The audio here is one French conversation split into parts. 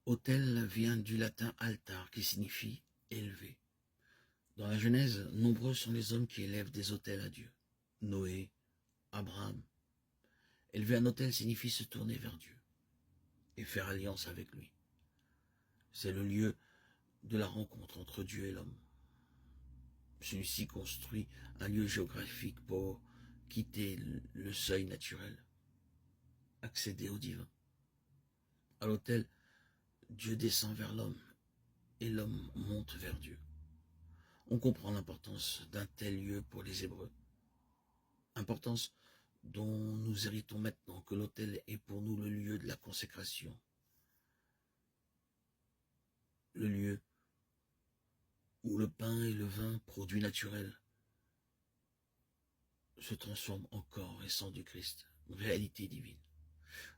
Autel vient du latin altar qui signifie élever. Dans la Genèse, nombreux sont les hommes qui élèvent des autels à Dieu. Noé, Abraham. Élever un autel signifie se tourner vers Dieu et faire alliance avec lui. C'est le lieu de la rencontre entre Dieu et l'homme. Celui-ci construit un lieu géographique pour quitter le seuil naturel, accéder au divin. À l'autel, Dieu descend vers l'homme et l'homme monte vers Dieu. On comprend l'importance d'un tel lieu pour les Hébreux. Importance dont nous héritons maintenant que l'autel est pour nous le lieu de la consécration. Le lieu où le pain et le vin, produits naturels, se transforment en corps et sang du Christ, réalité divine.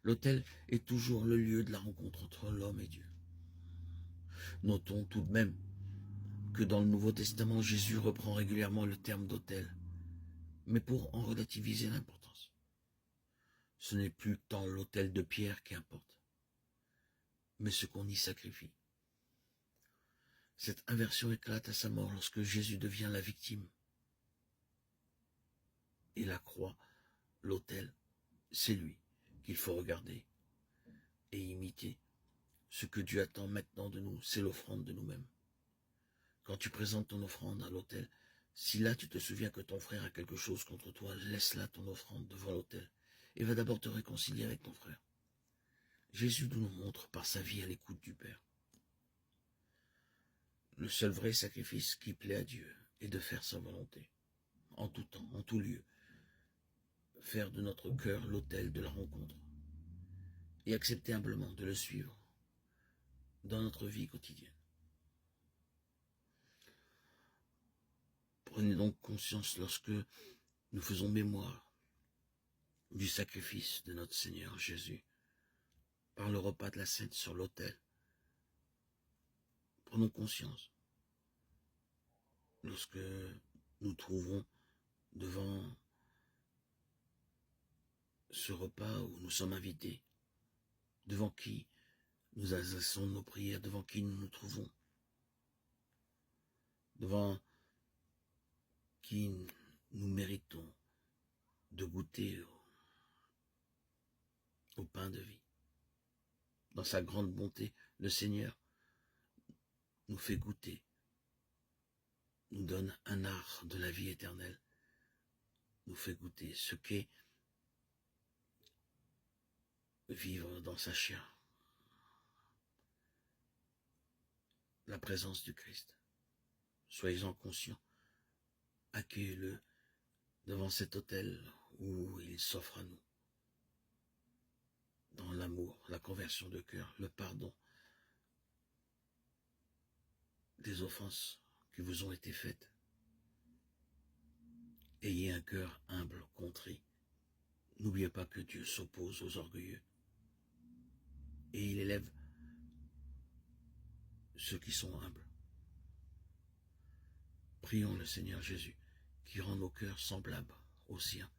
L'autel est toujours le lieu de la rencontre entre l'homme et Dieu. Notons tout de même que dans le Nouveau Testament, Jésus reprend régulièrement le terme d'autel, mais pour en relativiser l'importance. Ce n'est plus tant l'autel de pierre qui importe, mais ce qu'on y sacrifie. Cette inversion éclate à sa mort lorsque Jésus devient la victime. Et la croix, l'autel, c'est lui qu'il faut regarder et imiter. Ce que Dieu attend maintenant de nous, c'est l'offrande de nous-mêmes. Quand tu présentes ton offrande à l'autel, si là tu te souviens que ton frère a quelque chose contre toi, laisse là ton offrande devant l'autel et va d'abord te réconcilier avec ton frère. Jésus nous montre par sa vie à l'écoute du Père. Le seul vrai sacrifice qui plaît à Dieu est de faire sa volonté, en tout temps, en tout lieu. Faire de notre cœur l'autel de la rencontre et accepter humblement de le suivre dans notre vie quotidienne. Prenez donc conscience lorsque nous faisons mémoire du sacrifice de notre Seigneur Jésus par le repas de la Sainte sur l'autel. Prenons conscience lorsque nous trouvons devant ce repas où nous sommes invités, devant qui nous adressons nos prières, devant qui nous nous trouvons, devant qui nous méritons de goûter au pain de vie. Dans sa grande bonté, le Seigneur nous fait goûter, nous donne un art de la vie éternelle, nous fait goûter ce qu'est vivre dans sa chair, la présence du Christ. Soyez-en conscients, accueillez-le devant cet autel où il s'offre à nous, dans l'amour, la conversion de cœur, le pardon des offenses qui vous ont été faites. Ayez un cœur humble, contrit. N'oubliez pas que Dieu s'oppose aux orgueilleux et il élève ceux qui sont humbles. Prions le Seigneur Jésus qui rend nos cœurs semblables aux siens